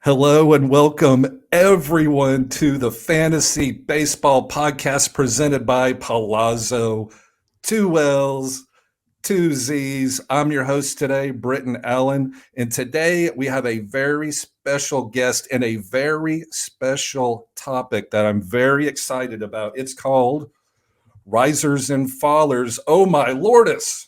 Hello and welcome everyone to the Fantasy Baseball Podcast presented by Pallazzo. Two L's, two Z's. I'm your host today, Britton Allan, and today we have a very special guest and a very special topic that I'm very excited about. It's called Risers and Fallers. Oh my Lordus!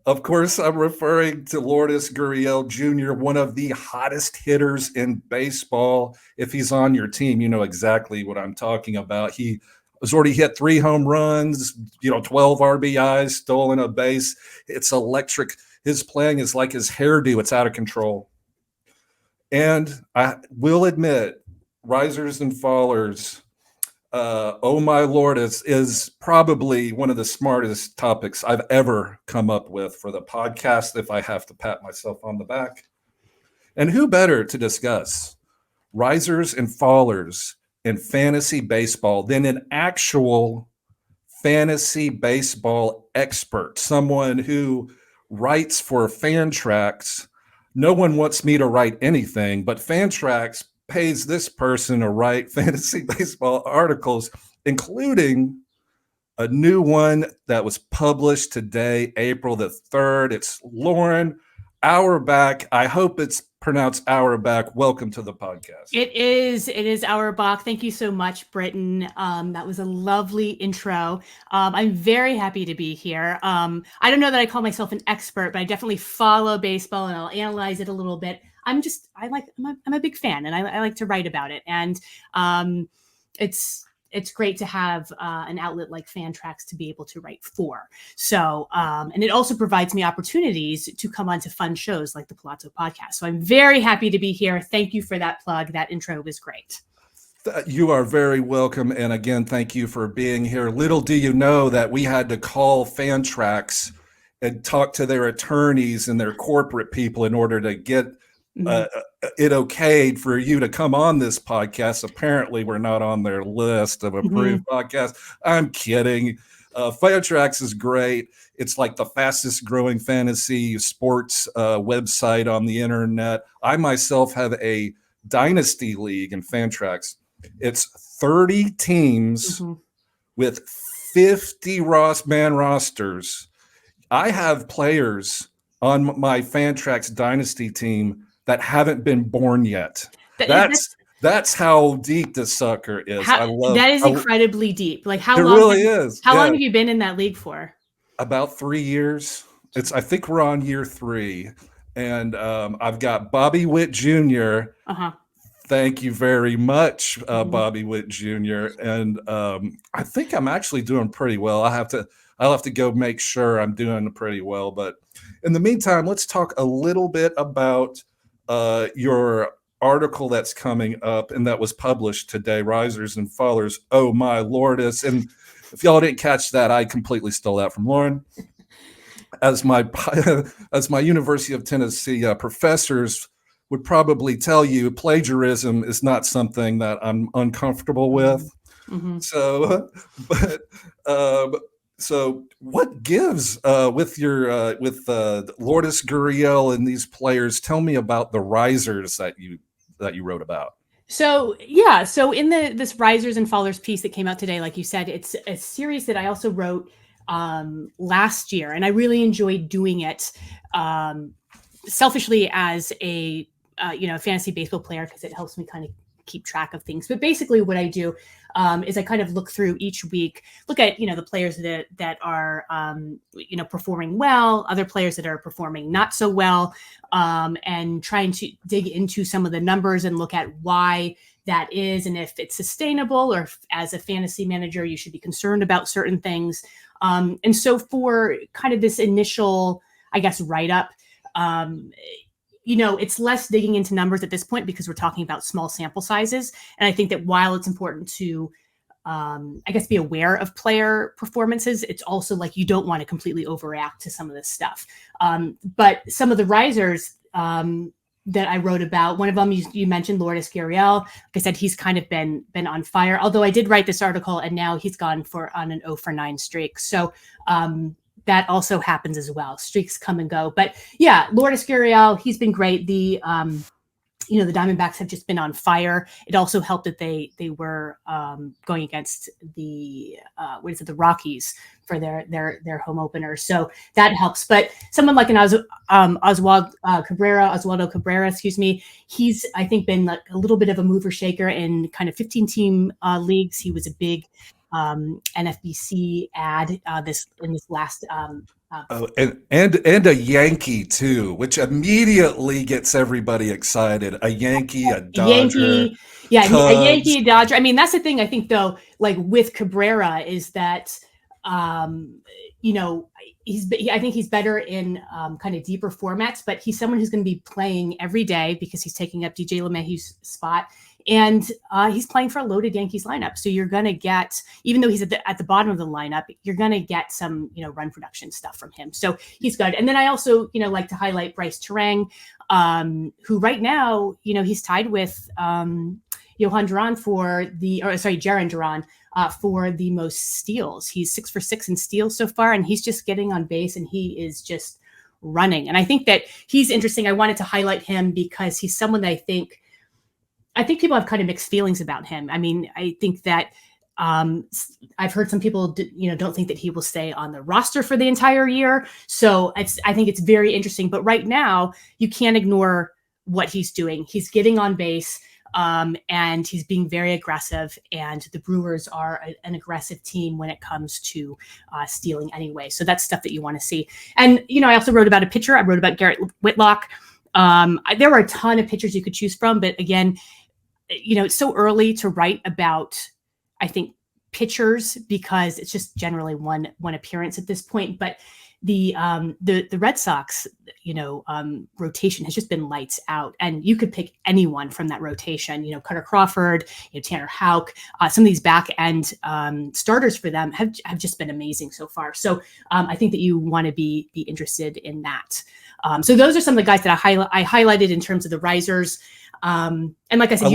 Of course, I'm referring to Lourdes Gurriel Jr., one of the hottest hitters in baseball. If he's on your team, you know exactly what I'm talking about. He has already hit 3 home runs, 12 RBIs, stolen a base. It's electric. His playing is like his hairdo. It's out of control. And I will admit, risers and fallers, oh my Lord, is probably one of the smartest topics I've ever come up with for the podcast, if I have to pat myself on the back. And who better to discuss risers and fallers in fantasy baseball than an actual fantasy baseball expert, someone who writes for Fantrax. No one wants me to write anything, but Fantrax pays this person to write fantasy baseball articles, including a new one that was published today, April the 3rd. It's Lauren Auerbach. I hope it's pronounced Auerbach. Welcome to the podcast. It is Auerbach. Thank you so much, Britton. That was a lovely intro. I'm very happy to be here. I don't know that I call myself an expert, but I definitely follow baseball and I'll analyze it a little bit. I'm a big fan and I like to write about it. And it's great to have an outlet like Fantrax to be able to write for. So, and it also provides me opportunities to come onto fun shows like the Pallazzo podcast. So I'm very happy to be here. Thank you for that plug. That intro was great. You are very welcome. And again, thank you for being here. Little do you know that we had to call Fantrax and talk to their attorneys and their corporate people in order to get it okayed for you to come on this podcast. Apparently, we're not on their list of approved podcasts. I'm kidding. Fantrax is great. It's like the fastest growing fantasy sports website on the internet. I myself have a dynasty league in Fantrax. It's 30 teams with 50 man rosters. I have players on my Fantrax dynasty team that haven't been born yet. That's how deep this sucker is. That is incredibly deep. Like how long have you been in that league for? About 3 years. I think we're on year 3, and I've got Bobby Witt Jr. Thank you very much, Bobby Witt Jr. And I think I'm actually doing pretty well. I'll have to go make sure I'm doing pretty well. But in the meantime, let's talk a little bit about your article that's coming up and that was published today, Risers and Fallers. Oh my Lordus. And if y'all didn't catch that, I completely stole that from Lauren. As my University of Tennessee professors would probably tell you, plagiarism is not something that I'm uncomfortable with. So what gives with Lourdes Gurriel and these players? Tell me about the risers that you wrote about. So in this risers and fallers piece that came out today, like you said, it's a series that I also wrote last year, and I really enjoyed doing it selfishly as a fantasy baseball player, because it helps me kind of keep track of things. But basically what I do is I kind of look through each week, look at, the players that are, performing well, other players that are performing not so well, and trying to dig into some of the numbers and look at why that is, and if it's sustainable, or if, as a fantasy manager, you should be concerned about certain things. And so for kind of this initial, I guess, write-up, it's less digging into numbers at this point because we're talking about small sample sizes. And I think that while it's important to, be aware of player performances, it's also like you don't want to completely overreact to some of this stuff. But some of the risers that I wrote about, one of them you mentioned, Lourdes Gurriel. Like I said, he's kind of been on fire. Although I did write this article, and now he's gone on an 0-for-9 streak. So that also happens as well. Streaks come and go. But yeah, Lourdes Gurriel, he's been great. the Diamondbacks have just been on fire. It also helped that they were going against the Rockies for their home opener, so that helps. But someone like an Oswaldo Cabrera, excuse me, he's, I think, been like a little bit of a mover shaker in kind of 15-team leagues. He was a big NFBC ad in this last. And a Yankee too, which immediately gets everybody excited. A Yankee, a Dodger, Cubs. A Yankee, a Dodger. I mean, that's the thing. I think though, like with Cabrera, is that I think he's better in kind of deeper formats, but he's someone who's going to be playing every day because he's taking up DJ LeMahieu's spot. And he's playing for a loaded Yankees lineup. So you're going to get, even though he's at the bottom of the lineup, you're going to get some, run production stuff from him. So he's good. And then I also, like to highlight Bryce Terang, who right now, he's tied with Jaron Duran for the most steals. He's 6 for 6 in steals so far, and he's just getting on base, and he is just running. And I think that he's interesting. I wanted to highlight him because he's someone that I think people have kind of mixed feelings about him. I mean, I think that I've heard some people, don't think that he will stay on the roster for the entire year. So I think it's very interesting. But right now, you can't ignore what he's doing. He's getting on base, and he's being very aggressive. And the Brewers are an aggressive team when it comes to stealing anyway. So that's stuff that you want to see. And, I also wrote about a pitcher. I wrote about Garrett Whitlock. There were a ton of pitchers you could choose from. But again, it's so early to write about, I think, pitchers because it's just generally one appearance at this point. But the Red Sox, rotation has just been lights out, and you could pick anyone from that rotation. Cutter Crawford, Tanner Houck, some of these back end starters for them have just been amazing so far. So I think that you want to be interested in that. So those are some of the guys that I highlighted in terms of the risers. And like I said, I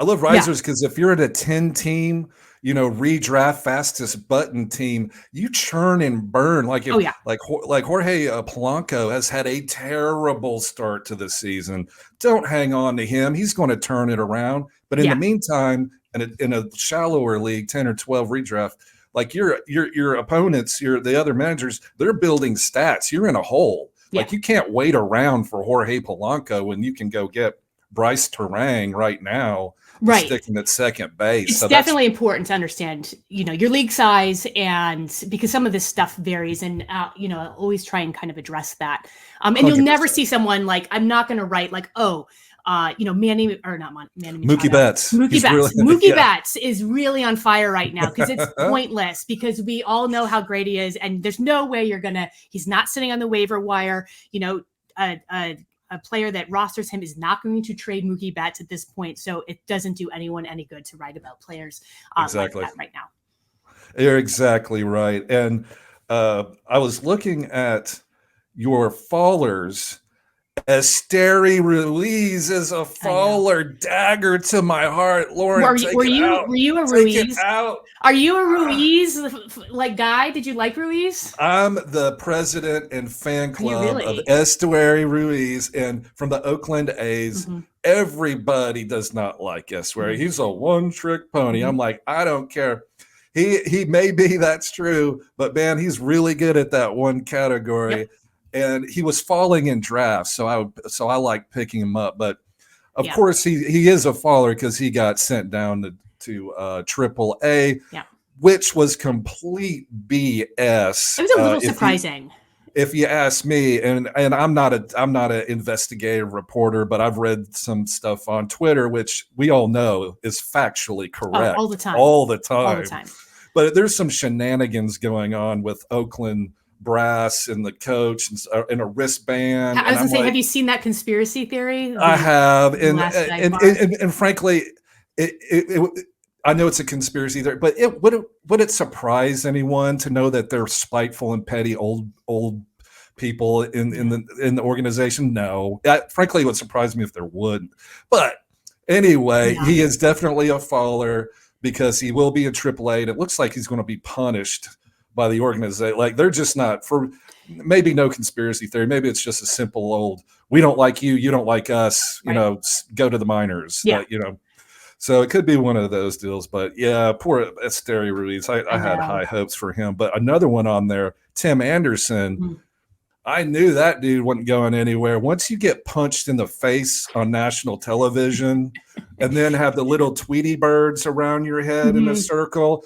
love risers because if you're at a 10-team, redraft fastest button team, you churn and burn. Like Jorge Polanco has had a terrible start to the season. Don't hang on to him. He's going to turn it around. But in the meantime, in a shallower league, 10 or 12 redraft, like your opponents, the other managers, they're building stats. You're in a hole. Like you can't wait around for Jorge Polanco when you can go get Bryce Terang right now, sticking at second base. It's definitely important to understand, your league size, and because some of this stuff varies, and always try and kind of address that. And 100%. You'll never see someone like, I'm not going to write like, Mookie Betts. Mookie Betts is really on fire right now because it's pointless because we all know how great he is, and there's no way he's not sitting on the waiver wire. A player that rosters him is not going to trade Mookie Betts at this point, so it doesn't do anyone any good to write about players like that right now. You're exactly right, and I was looking at your fallers. Esteri Ruiz is a faller, dagger to my heart. Lauren, were you a Ruiz? Are you a Ruiz guy? Did you like Ruiz? I'm the president and fan club of Esteri Ruiz, and from the Oakland A's. Mm-hmm. Everybody does not like Esteri. Mm-hmm. He's a one-trick pony. Mm-hmm. I'm like, I don't care. He may be, that's true, but man, he's really good at that one category. Yep. And he was falling in drafts, so I like picking him up. But of course, he is a faller because he got sent down to AAA, which was complete BS. It was a little surprising, if you ask me. And I'm not an investigative reporter, but I've read some stuff on Twitter, which we all know is factually correct all the time. All the time. But there's some shenanigans going on with Oakland brass and the coach and a wristband. I was going to say, have you seen that conspiracy theory? I have, and frankly, I know it's a conspiracy theory, but would it surprise anyone to know that they're spiteful and petty old people in the organization? No, frankly, it would surprise me if there wouldn't. But anyway, he is definitely a faller because he will be in AAA, and it looks like he's going to be punished by the organization. Like they're just not maybe no conspiracy theory. Maybe it's just a simple old, we don't like you, you don't like us, go to the minors, Yeah. So it could be one of those deals. But yeah, poor Esteri Ruiz. I had know. high hopes for him. But another one on there, Tim Anderson. Mhm. I knew that dude wasn't going anywhere. Once you get punched in the face on national television and then have the little Tweety birds around your head in a circle.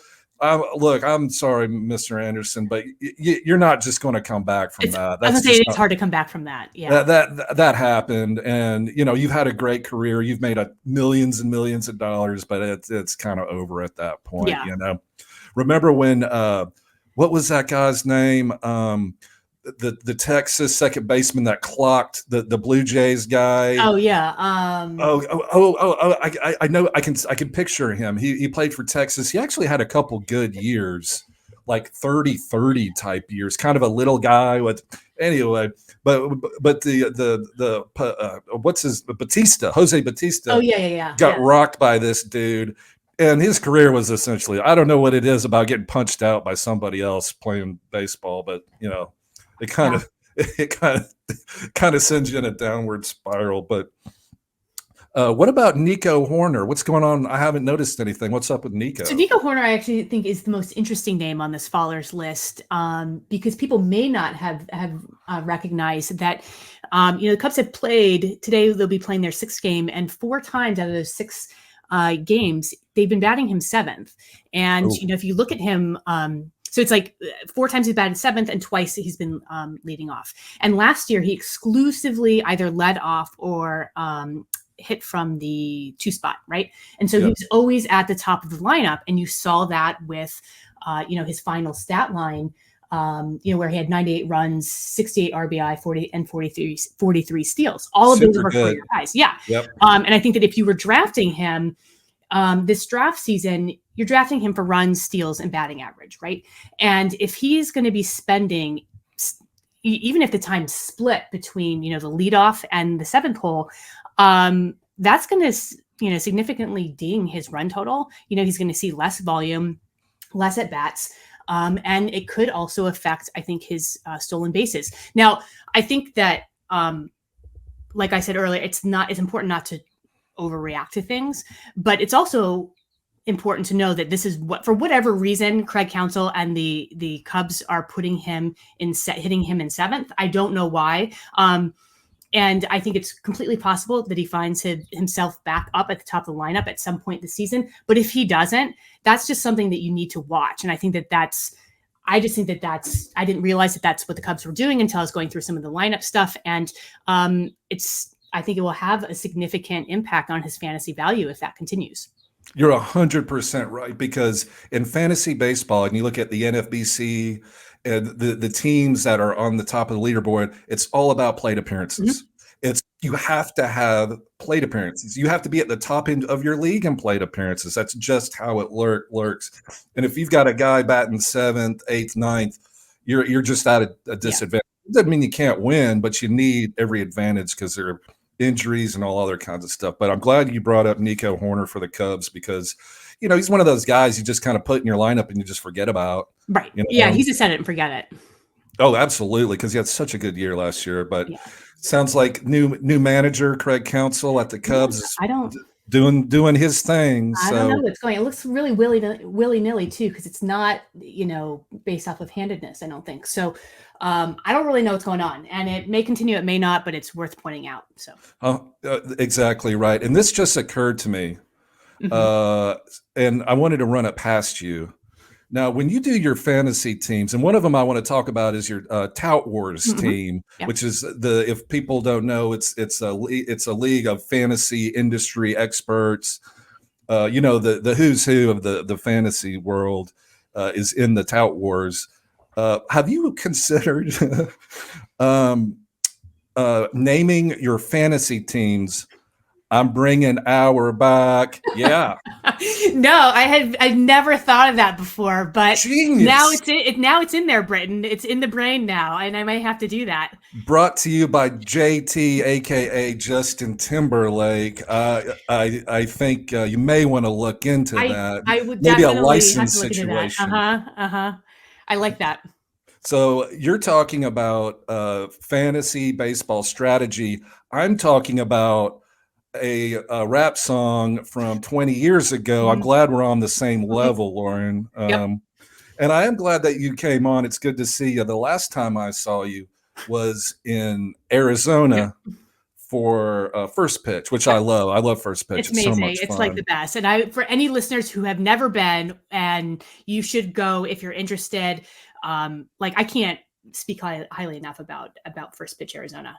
Look, I'm sorry, Mr. Anderson, but you're not just going to come back from that. I was going to say it's hard to come back from that. Yeah, that happened, and you've had a great career. You've made millions and millions of dollars, but it's kind of over at that point. Yeah. Remember when what was that guy's name? The Texas second baseman that clocked the Blue Jays guy. Oh yeah. I know. I can picture him. He played for Texas. He actually had a couple good years, like 30-30 type years. Kind of a little guy with. Anyway, but the what's his Batista, Jose Batista. Oh yeah. Got rocked by this dude. And his career was essentially, I don't know what it is about getting punched out by somebody else playing baseball, but it kind of sends you in a downward spiral. But what about Nico Horner? What's going on? I haven't noticed anything. What's up with Nico? So Nico Horner, I actually think, is the most interesting name on this Fallers list, because people may not have recognized that. The Cubs have played today. They'll be playing their 6th game, and 4 times out of those 6 games, they've been batting him 7th. And if you look at him. So it's like 4 times he's batted 7th and twice he's been leading off. And last year he exclusively either led off or hit from the 2 spot, right? And so he was always at the top of the lineup. And you saw that with, his final stat line, where he had 98 runs, 68 RBI, 43 steals. All of those were career highs. Yeah. Yep. And I think that if you were drafting him this draft season, you're drafting him for runs, steals, and batting average, right? And if he's going to be spending, even if the time's split between, the leadoff and the 7th hole, that's going to, significantly ding his run total. He's going to see less volume, less at bats. And it could also affect, I think, his stolen bases. Now, I think that, like I said earlier, it's important not to overreact to things, but it's also important to know that this is what, for whatever reason, Craig Counsell and the Cubs are putting him hitting him in 7th. I don't know why. And I think it's completely possible that he finds himself back up at the top of the lineup at some point this season. But if he doesn't, that's just something that you need to watch. And I think I didn't realize that that's what the Cubs were doing until I was going through some of the lineup stuff. And I think it will have a significant impact on his fantasy value if that continues. You're 100% right, because in fantasy baseball, and you look at the NFBC and the teams that are on the top of the leaderboard, it's all about plate appearances. Mm-hmm. You have to have plate appearances. You have to be at the top end of your league in plate appearances. That's just how it works. And if you've got a guy batting 7th, 8th, 9th, you're just at a disadvantage. It doesn't mean you can't win, but you need every advantage because there are injuries and all other kinds of stuff. But I'm glad you brought up Nico Horner for the Cubs, because he's one of those guys you just kind of put in your lineup and you just forget about. Right. Yeah, he's a set it and forget it. Oh, absolutely, because he had such a good year last year. But sounds like new manager Craig Counsell at the Cubs is doing his thing. I don't know what's going. It looks really willy-nilly too, because it's not based off of handedness. I don't think so. I don't really know what's going on, and it may continue, it may not, but it's worth pointing out. So exactly right. And this just occurred to me, and I wanted to run it past you. Now, when you do your fantasy teams, and one of them I want to talk about is your Tout Wars team, which is if people don't know, it's a league of fantasy industry experts. The who's who of the fantasy world is in the Tout Wars. Have you considered naming your fantasy teams I'm bringing Auerbach? Yeah. No, I've never thought of that before, but Genius. Now it's in there, Britton. It's in the brain now, and I might have to do that. Brought to you by JT, aka Justin Timberlake. I think you may want to look into that. I would maybe definitely a license have to look situation. into that. I like that. So you're talking about fantasy baseball strategy. I'm talking about a rap song from 20 years ago. I'm Mhm. glad we're on the same Mhm. level, Lauren. Yep. And I am glad that you came on. It's good to see you. The last time I saw you was in Yep. Arizona for First Pitch, which I Yep. love. I love First Pitch. It's It's so amazing. much It's like the fun. best. And for any listeners who have never been, and you should go if you're interested. Like I can't speak highly enough about First Pitch Arizona.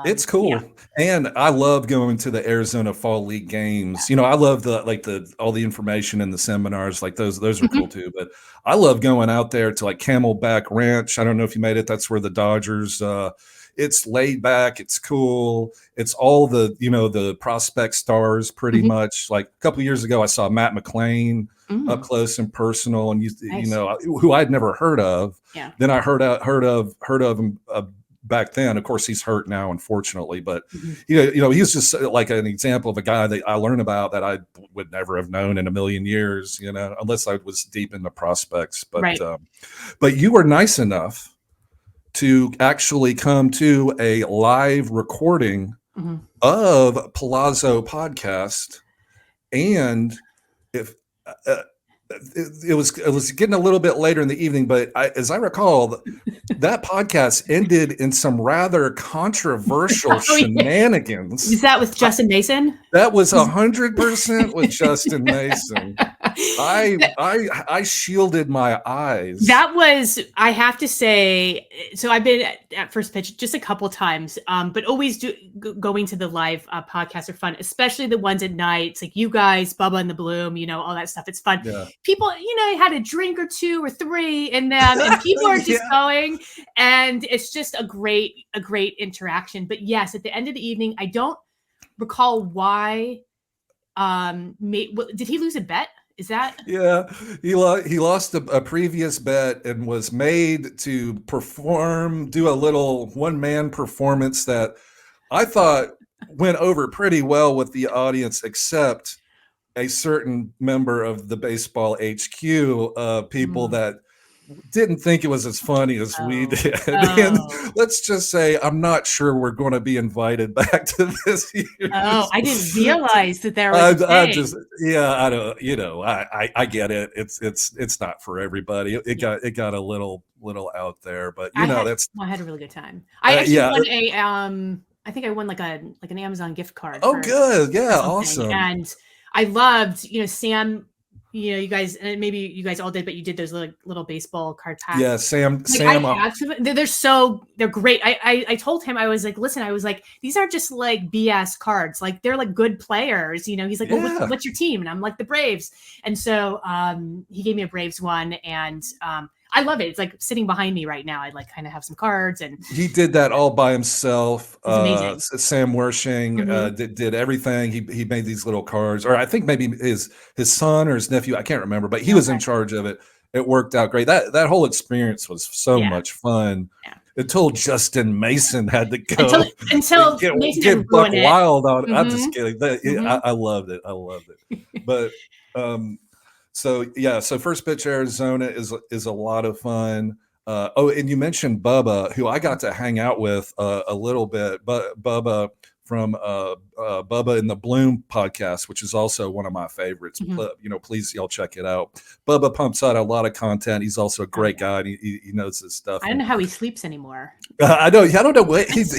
It's Yeah. cool. And I love going to the Arizona Fall League games. I love the all the information and the seminars, like those are cool Mhm. too. But I love going out there to like Camelback Ranch. I don't know if you made it. That's where the Dodgers it's laid back, it's cool. It's all the prospect stars pretty Mhm. much. Like a couple of years ago I saw Matt McClain up Mm, close and personal, and nice. who I'd never heard of. Yeah. Then I heard of him back then. Of course, he's hurt now, unfortunately. But Mhm. he's just like an example of a guy that I learned about that I would never have known in a million years. Unless I was deep in the prospects. Right. But you were nice enough to actually come to a live recording Mhm. of Palazzo podcast, and if uh, it was getting a little bit later in the evening, but as I recall, that podcast ended in some rather controversial Oh yeah. shenanigans. Is that with I, Justin Mason? that was Is- 100% with Justin Mason. I shielded my eyes. That was, I have to say, so I've been at First Pitch just a couple times, but always going to the live podcasts are fun, especially the ones at night. It's like you guys, Bubba and the Bloom, all that stuff. It's fun. Yeah. People, had a drink or two or three in them, and people are just Yeah. going, and it's just a great interaction. But yes, at the end of the evening, I don't recall why. Did he lose a bet? Is that? Yeah, he lost a previous bet and was made to do a little one-man performance that I thought went over pretty well with the audience, except a certain member of the baseball HQ, people Mm. that didn't think it was as funny as we Oh, did. And oh. let's just say I'm not sure we're going to be invited back to this Oh, year's. I didn't realize that there was a I just, thing. yeah, I don't, I get it. It's not for everybody. It Yeah. got a little out there, but that's I had a really good time. I actually yeah. won I think I won like an Amazon gift card Oh, good, for yeah, something. awesome. And I loved, Sam, you guys, and maybe you guys all did, but you did those little baseball card packs. Yeah, Sam, Like I Sam. have to, they're great. I told him, I was like, listen, I was like, these aren't just like BS cards. Like they're like good players. He's like, well, Yeah, what's your team? And I'm like the Braves. And so he gave me a Braves one, and I love it. It's like sitting behind me right now. I like kind of have some cards, and he did that all by himself. it's amazing. Sam Wershing Hmm. did everything. He made these little cards, or I think maybe his son or his nephew. I can't remember, but he was in Okay. charge of it. It worked out great. That whole experience was so Yeah. much fun. Yeah. Until Justin Mason had to Until go until get Mason had to get buck ruin it. wild on it. I'm Hmm. just kidding. Hmm. I loved it. I loved it. But so yeah, so First Pitch Arizona is a lot of fun. And you mentioned Bubba, who I got to hang out with a little bit, but Bubba from Bubba and the Bloom podcast, which is also one of my favorites. Hmm. Please y'all check it out. Bubba pumps out a lot of content. He's also a Oh, great yeah. guy. And he knows his stuff. I don't know how he sleeps anymore. I don't know what does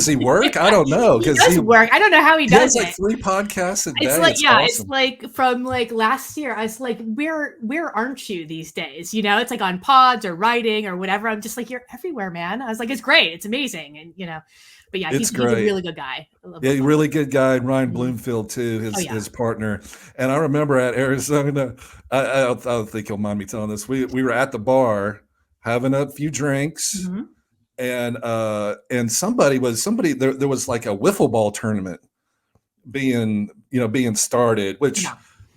he work? I don't know, He because does work. I don't know how he he does has like it. 3 podcasts a It's day. like, It's yeah, it's awesome. like from like last year. I was like, where aren't you these days? It's like on pods or writing or whatever. I'm just like, you're everywhere, man. I was like, it's great, it's amazing, and but yeah, It's he's a great. really good guy. I love Yeah, Bubba. really good guy. And Ryan Mhm. Bloomfield too, Oh yeah. his partner. And I remember at Arizona, I don't think you'll mind me telling this. We were at the bar having a few drinks, Mhm. and somebody there was like a wiffle ball tournament being started, which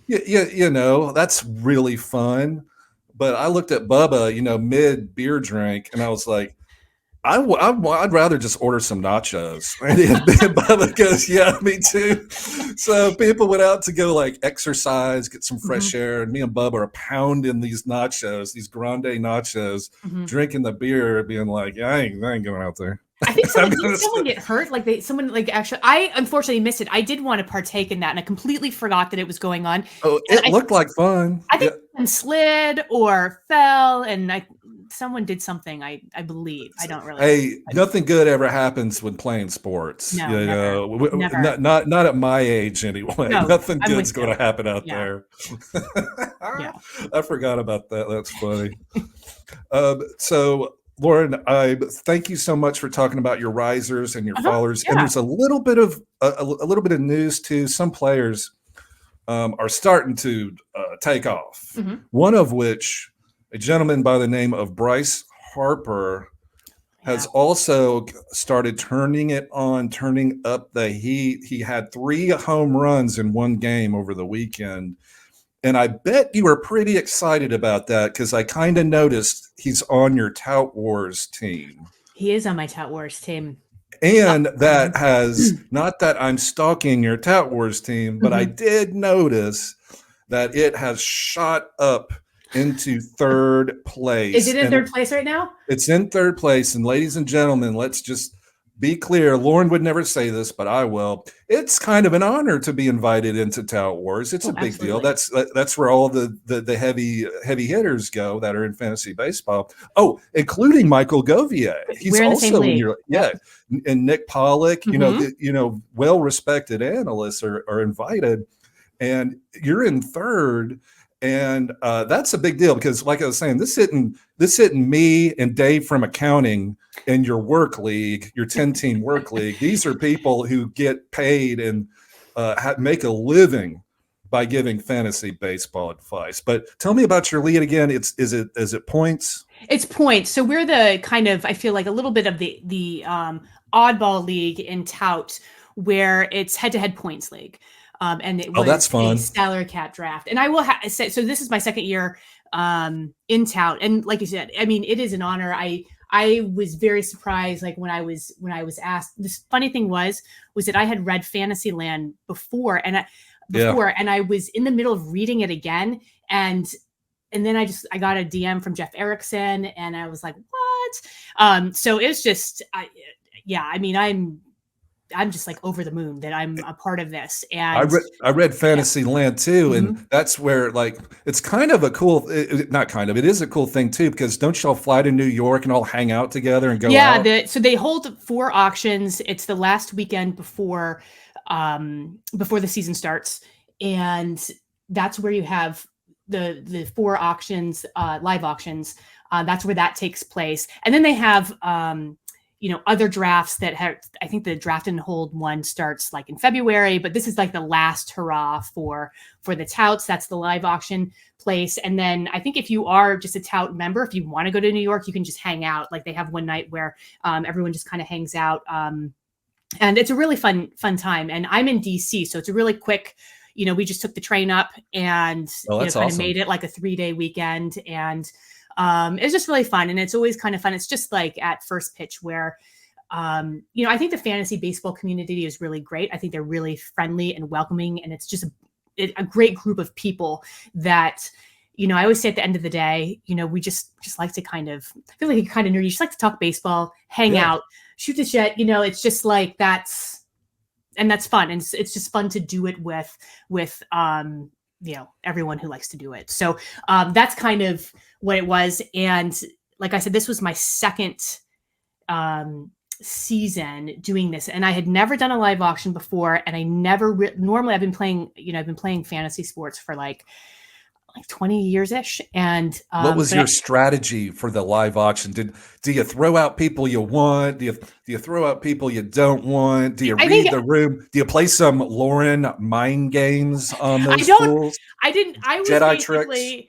Yeah. that's really fun. But I looked at Bubba, mid beer drink, and I was like, I'd rather just order some nachos. Because, yeah, me too. So people went out to go like exercise, get some fresh air, and me and Bubba are pounding these nachos, these grande nachos, drinking the beer, being like, yeah, I ain't going out there. I think someone get hurt. Actually, I unfortunately missed it. I did want to partake in that, and I completely forgot that it was going on. Oh, it looked like fun. I think someone slid or fell, and someone did something. I believe. I don't really. Hey, nothing good ever happens when playing sports. No, never. Not at my age anyway. No, nothing good's going to happen out there. Yeah. I forgot about that. That's funny. So, Lauren, I thank you so much for talking about your risers and your fallers. Yeah. And there's a little bit of news too. Some players are starting to take off. One of which, a gentleman by the name of Bryce Harper, has also started turning up the heat. He had 3 home runs in one game over the weekend. And I bet you were pretty excited about that because I kind of noticed he's on your Tout Wars team. He is on my Tout Wars team. And that has, not that I'm stalking your Tout Wars team, but I did notice that it has shot up into 3rd place. Is it in 3rd place right now? It's in 3rd place. And ladies and gentlemen, let's just be clear. Lauren would never say this, but I will. It's kind of an honor to be invited into Tout Wars. It's a big deal. That's where all the heavy hitters go that are in fantasy baseball. Oh, including Michael Govier. He's We're in also the same league. in your and Nick Pollock. Well-respected analysts are invited, and you're in 3rd. And that's a big deal because, like I was saying, this hitting me and Dave from accounting in your work league, your 10-team work league. These are people who get paid and make a living by giving fantasy baseball advice. But tell me about your league again. Is it points? It's points. So we're the kind of, I feel like a little bit of the oddball league in Tout, where it's head-to-head points league. And it was that's fun. A salary cap draft. And I will say, so this is my 2nd year in Tout. And like you said, I mean, it is an honor. I was very surprised, like when I was asked. This funny thing was that I had read Fantasyland before, and I was in the middle of reading it again, and then I got a DM from Jeff Erickson, and I was like, what? So it's just, I mean, I'm just like over the moon that I'm a part of this. And I read Fantasyland too. And that's where, like, it's kind of a cool, it is a cool thing too, because don't y'all fly to New York and all hang out together and go out? So they hold 4 auctions. It's the last weekend before the season starts. And that's where you have the 4 auctions, live auctions. That's where that takes place. And then they have, other drafts that have, I think the draft and hold one starts like in February, but this is like the last hurrah for the touts. That's the live auction place. And then I think if you are just a tout member, if you want to go to New York, you can just hang out. Like they have one night where everyone just kind of hangs out. And it's a really fun time. And I'm in DC, so it's a really quick, we just took the train up and kind of made it like a 3-day weekend. And it's just really fun. And it's always kind of fun. It's just like at First Pitch where, I think the fantasy baseball community is really great. I think they're really friendly and welcoming. And it's just a great group of people that, I always say at the end of the day, we just like to kind of, I feel like you're kind of nerdy. You just like to talk baseball, hang out, shoot the shit. It's just like that's fun. And it's just fun to do it with everyone who likes to do it. So that's kind of what it was. And like I said, this was my 2nd season doing this, and I had never done a live auction before. And I never normally I've been playing fantasy sports for like 20 years ish. And what was your strategy for the live auction? Do you throw out people you want? Do you throw out people you don't want? Do you read the room? Do you play some Lauren mind games on those fools? I didn't. I was Jedi tricks.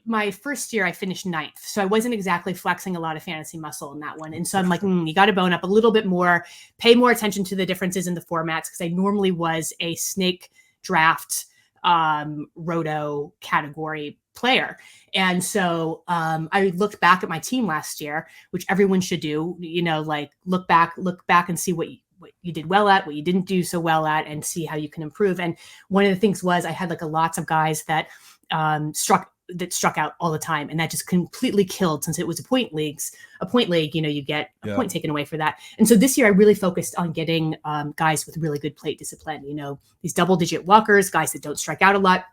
My first year I finished 9th, so I wasn't exactly flexing a lot of fantasy muscle in that one. And so I'm like, you got to bone up a little bit more, pay more attention to the differences in the formats, because I normally was a snake draft roto category player. And so I looked back at my team last year, which everyone should do, like look back and see what you did well at, what you didn't do so well at, and see how you can improve. And one of the things was I had like lots of guys that struck out all the time, and that just completely killed, since it was a point league, you get a point taken away for that. And so this year I really focused on getting guys with really good plate discipline, these double-digit walkers, guys that don't strike out a lot.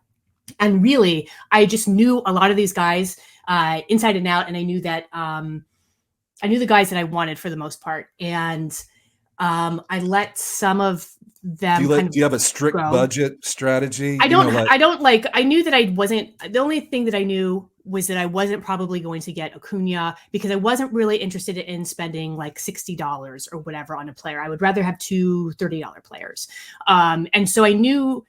And really, I just knew a lot of these guys inside and out, and I knew that I knew the guys that I wanted for the most part. And I let some of them. Do you have a strict budget strategy? I knew that I wasn't. The only thing that I knew was that I wasn't probably going to get Acuna, because I wasn't really interested in spending like $60 or whatever on a player. I would rather have two $30 players. And so I knew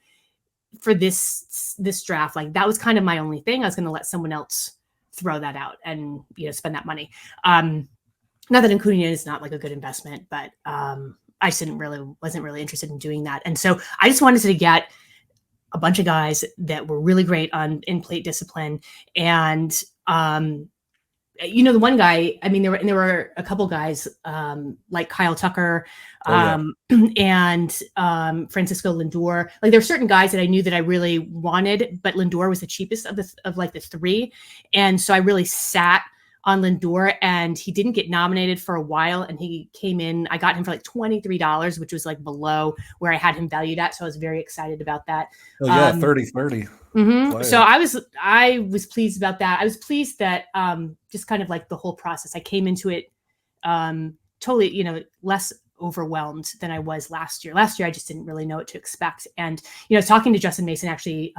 for this draft, like that was kind of my only thing. I was going to let someone else throw that out and spend that money. Not that Acuna is not like a good investment, but I wasn't really interested in doing that. And so I just wanted to get a bunch of guys that were really great in plate discipline. And the one guy, I mean, there were a couple guys like Kyle Tucker and Francisco Lindor. Like there were certain guys that I knew that I really wanted, but Lindor was the cheapest of the three. And so I really sat on Lindor, and he didn't get nominated for a while, and he came in. I got him for like $23, which was like below where I had him valued at. So I was very excited about that. Oh yeah, 30-30. Mm-hmm. So I was pleased about that. I was pleased that just kind of like the whole process, I came into it totally, less overwhelmed than I was last year. Last year, I just didn't really know what to expect. And, I was talking to Justin Mason actually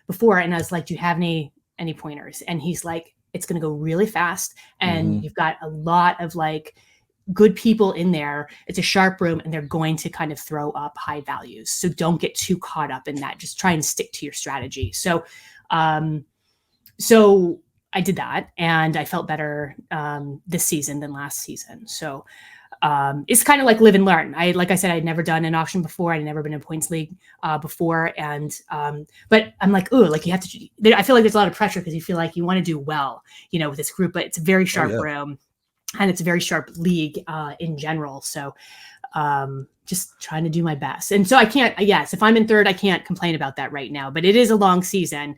before, and I was like, do you have any pointers? And he's like, it's going to go really fast. And you've got a lot of like good people in there. It's a sharp room, and they're going to kind of throw up high values. So don't get too caught up in that. Just try and stick to your strategy. So, so I did that, and I felt better this season than last season. So it's kind of like live and learn. Like I said, I'd never done an auction before. I'd never been in a points league before. And, but I'm like, ooh, like you have to, I feel like there's a lot of pressure because you feel like you want to do well, with this group, but it's a very sharp room, and it's a very sharp league in general. So just trying to do my best. And so I can't, if I'm in third, I can't complain about that right now, but it is a long season.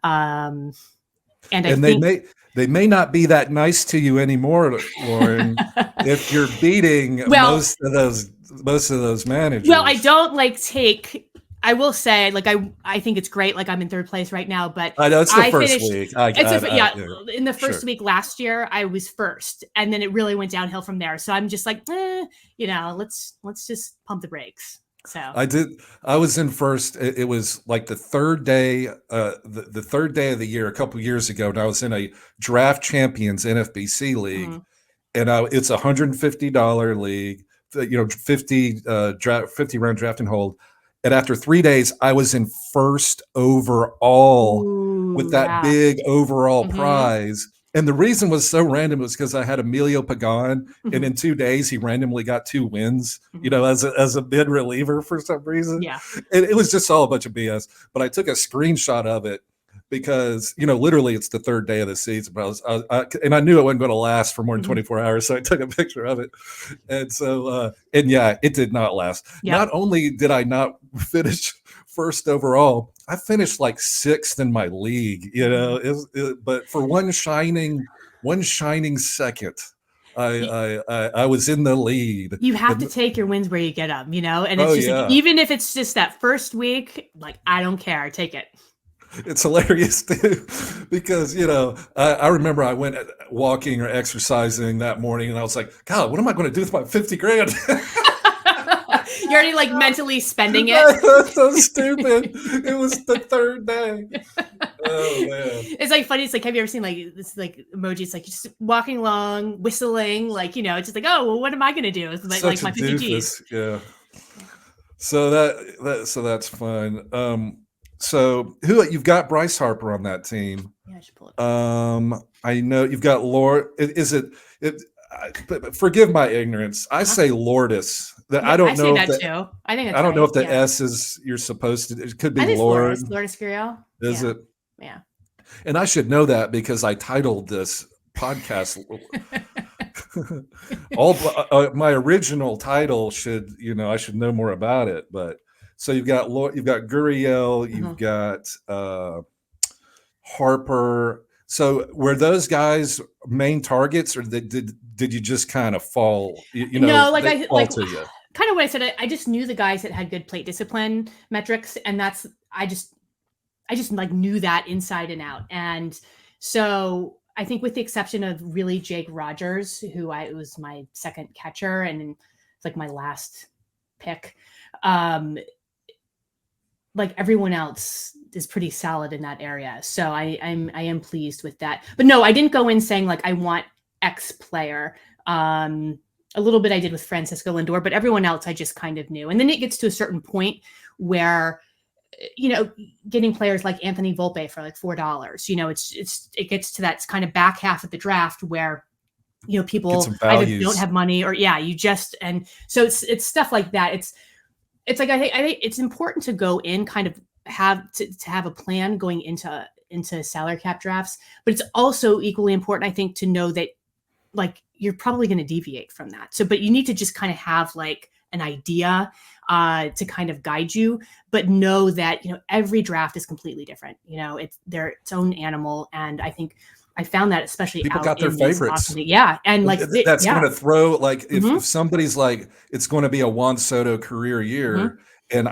And they may not be that nice to you anymore, Lauren, if you're beating most of those managers. Well, I don't I will say, like, I think it's great. Like, I'm in third place right now, but I know it's the first week. In the first week last year, I was first, and then it really went downhill from there. So I'm just like, let's just pump the brakes. So I was in first. It was like the third day, the third day of the year, a couple years ago, and I was in a Draft Champions NFBC league, and it's $150 league, 50 round draft and hold. And after 3 days, I was in first overall with that big overall prize. And the reason was so random was because I had Emilio Pagan, and in 2 days he randomly got 2 wins, as a mid reliever for some reason. Yeah, and it was just all a bunch of BS. But I took a screenshot of it because literally it's the third day of the season. But I knew it wasn't going to last for more than 24 hours, so I took a picture of it. And so it did not last. Yeah. Not only did I not finish first overall, I finished like 6th in my league, but for one shining second, I was in the lead. You have to take your wins where you get them, and it's like, even if it's just that first week, like, I don't care, take it. It's hilarious too, because I remember I went walking or exercising that morning, and I was like, God, what am I going to do with my 50 grand? You're already like mentally spending it. That's so stupid. It was the third day. Oh man. It's like funny. It's like, have you ever seen like this like emoji? It's like just walking along, whistling, like, it's just like, oh, well, what am I gonna do? It's like my 50 G's. Yeah. So that's fun. So you've got Bryce Harper on that team. Yeah, I should pull it. I know you've got Lauren. Forgive my ignorance. I say Lourdes. I don't I say know if that too. I think I that's don't know right. if the Yeah. S is you're supposed to. It could be I think it's Loris. Lauren. Loris Guriel. Is Yeah. it? Yeah. And I should know that because I titled this podcast. My original title should, I should know more about it. But so you've got Guriel, you've Mhm. got Harper. So were those guys main targets, or did you just kind of fall? No, like They I fall like to you. kind of what I said. I just knew the guys that had good plate discipline metrics, and I just like knew that inside and out. And so I think with the exception of really Jake Rogers, it was my second catcher and it's like my last pick. Like everyone else is pretty solid in that area. So I am pleased with that. But no, I didn't go in saying like I want X player. A little bit I did with Francisco Lindor, but everyone else I just kind of knew. And then it gets to a certain point where getting players like Anthony Volpe for like $4, it gets to that kind of back half of the draft where, Get people some either values. don't have money or and so it's stuff like that. It's like, I think it's important to go in kind of to have a plan going into salary cap drafts, but it's also equally important, I think, to know that like you're probably going to deviate from that. So, but you need to just kind of have like an idea to kind of guide you, but know that, every draft is completely different. It's its own animal. And I think I found that especially People out got their in this favorites. awesome, yeah. And like, that's going to throw like if somebody's like, it's going to be a Juan Soto career year. And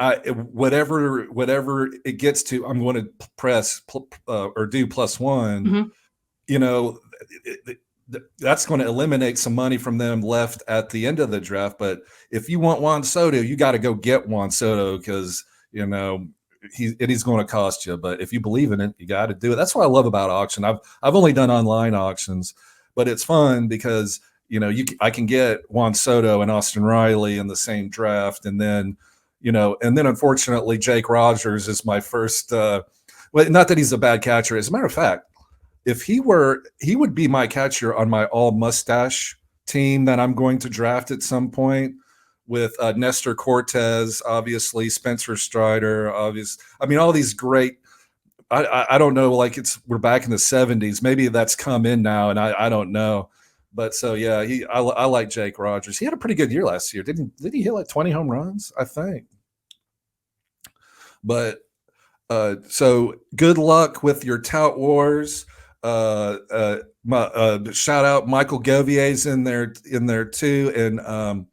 whatever it gets to, I'm going to press or do +1, that's going to eliminate some money from them left at the end of the draft. But if you want Juan Soto, you got to go get Juan Soto because, he's going to cost you. But if you believe in it, you got to do it. That's what I love about auction. I've only done online auctions, but it's fun because, I can get Juan Soto and Austin Riley in the same draft. And then, unfortunately, Jake Rogers is my first, well, not that he's a bad catcher. As a matter of fact, if he would be my catcher on my all mustache team that I'm going to draft at some point with Nestor Cortez, obviously Spencer Strider, all these great. I don't know, like we're back in the 70s. Maybe that's come in now, and I don't know. But so yeah, I like Jake Rogers. He had a pretty good year last year. Did he hit like 20 home runs? I think. But so good luck with your tout wars. Shout out Michael Govier's in there too, and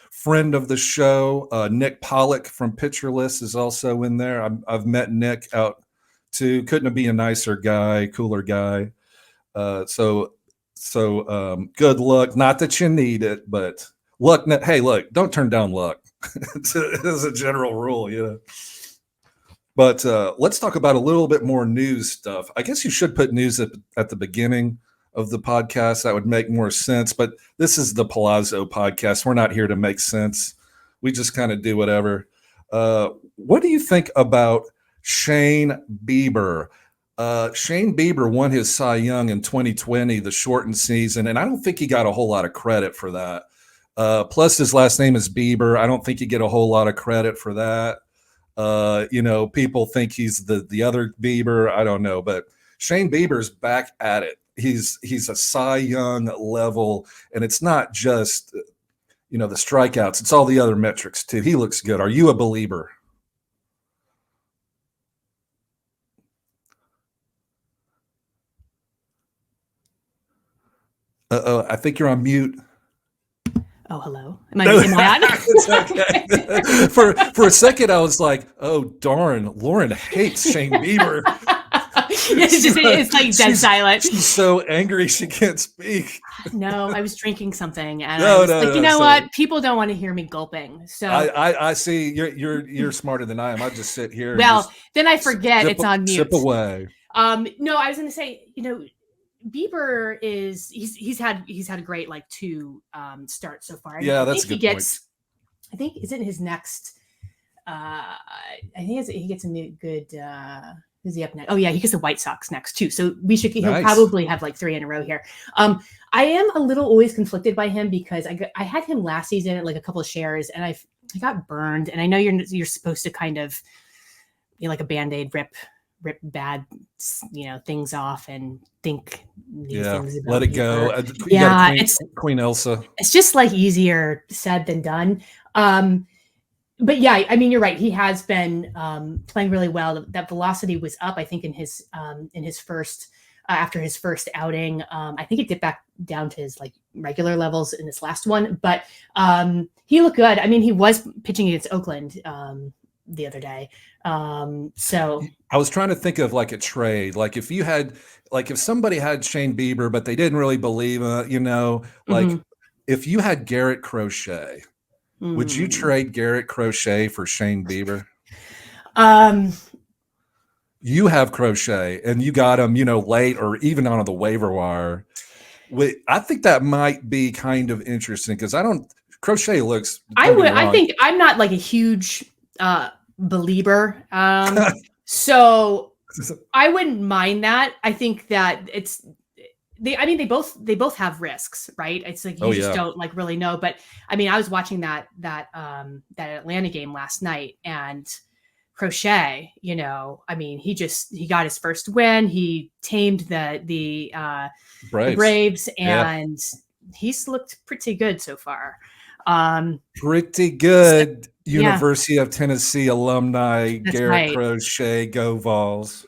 friend of the show Nick Pollock from Pitcher List is also in there. I've met Nick out too. Couldn't be a nicer guy, cooler guy. So good luck. Not that you need it, but luck. Hey, look, don't turn down luck. It's a general rule, But let's talk about a little bit more news stuff. I guess you should put news at the beginning of the podcast. That would make more sense. But this is the Pallazzo podcast. We're not here to make sense. We just kind of do whatever. What do you think about Shane Bieber? Shane Bieber won his Cy Young in 2020, the shortened season, and I don't think he got a whole lot of credit for that. Plus, his last name is Bieber. I don't think you get a whole lot of credit for that. People think he's the other Bieber. I don't know, but Shane Bieber's back at it. He's a Cy Young level, and it's not just the strikeouts. It's all the other metrics too. He looks good. Are you a believer? I think you're on mute. Oh, hello. Am I on? It's okay. For a second, I was like, "Oh darn, Lauren hates Shane Bieber." It's like dead silent. She's so angry she can't speak. No, I was drinking something, and No, I was no, like, no, you know so- what? People don't want to hear me gulping. So I see you're smarter than I am. I just sit here. And well, just then I forget sip, it's on mute. Sip away. No, I was going to say, Bieber he's had a great like 2 starts so far. Yeah, I that's think a good point. I think is it his next. I think he gets a new good. Who's he up next? Oh yeah, he gets the White Sox next too. So he'll Nice. probably have like 3 in a row here. I am a little always conflicted by him because I had him last season at like a couple of shares and I got burned. And I know you're supposed to kind of like a Band-Aid rip bad things off and think new things about let it go. it's Queen Elsa. It's just like easier said than done. But yeah, I mean, you're right. He has been playing really well. That velocity was up, I think, in his first after his first outing. I think it dipped back down to his like regular levels in this last one, but he looked good. I mean, he was pitching against Oakland the other day. So I was trying to think of like a trade, like if somebody had Shane Bieber, but they didn't really believe like if you had Garrett Crochet. Would you trade Garrett Crochet for Shane Bieber? You have Crochet and you got him, late or even on the waiver wire. I think that might be kind of interesting because Crochet looks. I think I'm not like a huge believer. So I wouldn't mind that. I think that they both have risks, right? It's like you just don't like really know. But I mean, I was watching that Atlanta game last night and Crochet, I mean, he got his first win. He tamed the Braves and he's looked pretty good so far. Pretty good. University of Tennessee alumni, That's Garrett right. Crochet, go Vols.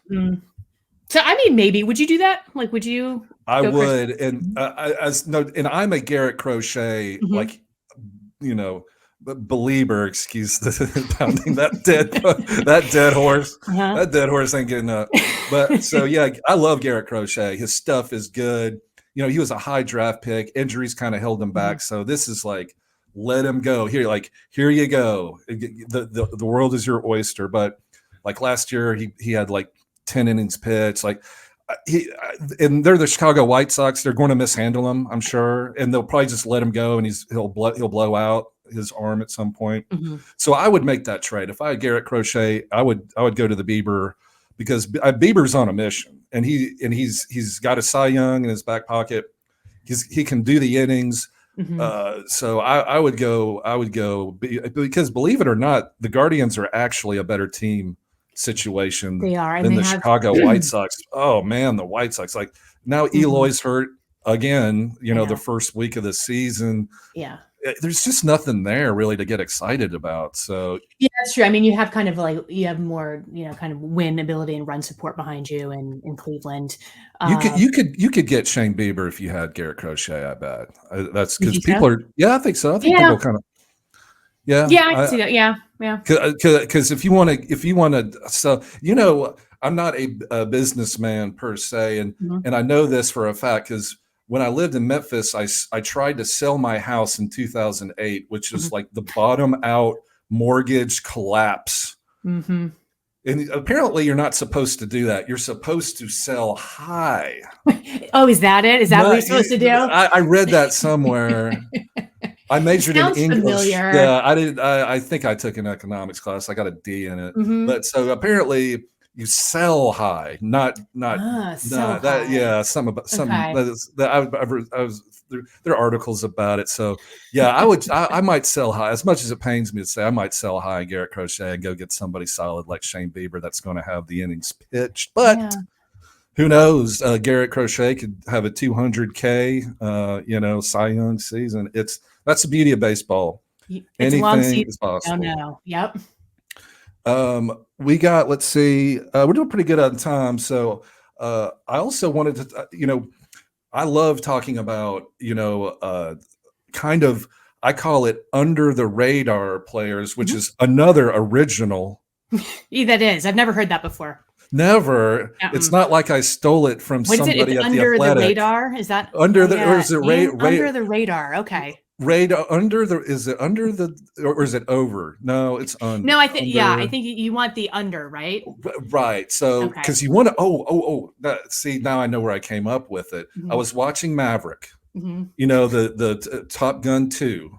So, I mean, maybe would you do that? Like, would you? I would, and and I'm a Garrett Crochet, like, believer. Excuse the pounding that dead horse. That dead horse ain't getting up. But so yeah, I love Garrett Crochet. His stuff is good. He was a high draft pick. Injuries kind of held him back. So this is like, let him go. Here you go. The world is your oyster. But like last year, he had like 10 innings pitched. Like and they're the Chicago White Sox. They're going to mishandle him, I'm sure, and they'll probably just let him go, and he'll blow out his arm at some point. So I would make that trade if I had Garrett Crochet. I would go to the Bieber because Bieber's on a mission, and he's got a Cy Young in his back pocket. He can do the innings. So I would go because believe it or not, the Guardians are actually a better team situation than the Chicago White Sox. Oh man, the White Sox, like now Eloy's hurt again, the first week of the season. Yeah. There's just nothing there really to get excited about. So yeah, that's true. I mean, you have kind of like more, kind of win ability and run support behind you in Cleveland. You could get Shane Bieber if you had Garrett Crochet. I bet that's because people are. Yeah, I think so. I think people kind of. Yeah, I can see that. Yeah. Because if you want to, so I'm not a businessman per se, and I know this for a fact because when I lived in Memphis, I tried to sell my house in 2008, which is like the bottom out mortgage collapse. And apparently, you're not supposed to do that. You're supposed to sell high. Oh, is that it? Is that what you're supposed to do? I read that somewhere. I majored in English. Familiar. Yeah, I did. I think I took an economics class. I got a D in it. But so apparently you sell high, not sell that. high. Yeah, some about some. That I was. There are articles about it. So yeah, I might sell high. As much as it pains me to say, I might sell high and Garrett Crochet and go get somebody solid like Shane Bieber that's going to have the innings pitched. But who knows? Garrett Crochet could have a 200K, Cy Young season. That's the beauty of baseball. Anything is possible. No. Yep. We got, let's see, we're doing pretty good on time. So I also wanted to, I love talking about, kind of, I call it under the radar players, which is another original. Yeah, that is. I've never heard that before. Never. It's not like I stole it from somebody at the Athletic. Under the radar? Is that under the or is it under the radar? Okay. Radar is it under the or is it over? No, it's under. No, I think I think you want the under, right? Right. So because you want to see, now I know where I came up with it. I was watching Maverick. The Top Gun 2.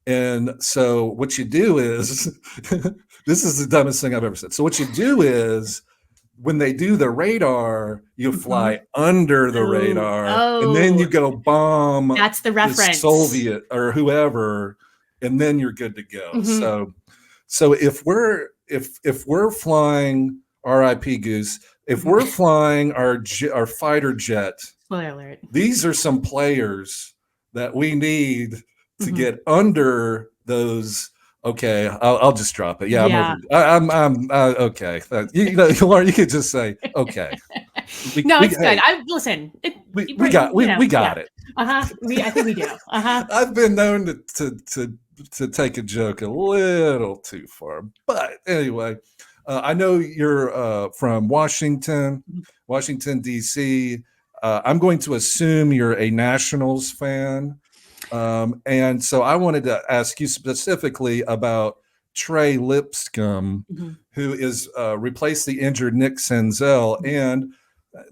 And so what you do is this is the dumbest thing I've ever said. So what you do is when they do the radar, you fly under the Oh, radar, and then you oh, go bomb that's the the reference. Soviet or whoever, and then you're good to go. Mhm. So if we're flying RIP Goose, if we're flying our fighter jet, Spoiler alert. these are some players that we need to Mhm. get under those. Okay, I'll just drop it. Yeah, I'm Yeah. over. I'm okay. Lauren, you could just say okay. No, it's good. Hey, I listen. we Yeah. got it. I think we do. I've been known to take a joke a little too far, but anyway, I know you're from Washington, D.C. I'm going to assume you're a Nationals fan, and so I wanted to ask you specifically about Trey Lipscomb, Mhm. who is replaced the injured Nick Senzel, and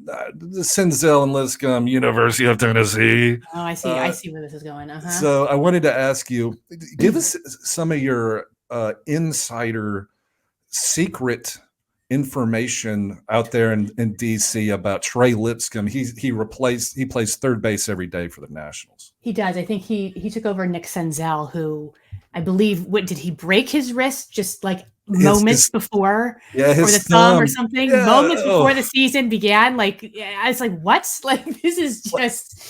the Senzel and Lipscomb, University of Tennessee. Oh, I see. I see where this is going. So I wanted to ask you, give us some of your insider secret information out there in DC about Trey Lipscomb. He plays third base every day for the Nationals. He does. I think he took over Nick Senzel, who I believe what did he break his wrist just like moments before, Yeah, or his the thumb or thumb. something, Yeah. moments before the season began. Like I was like, what? Like this is just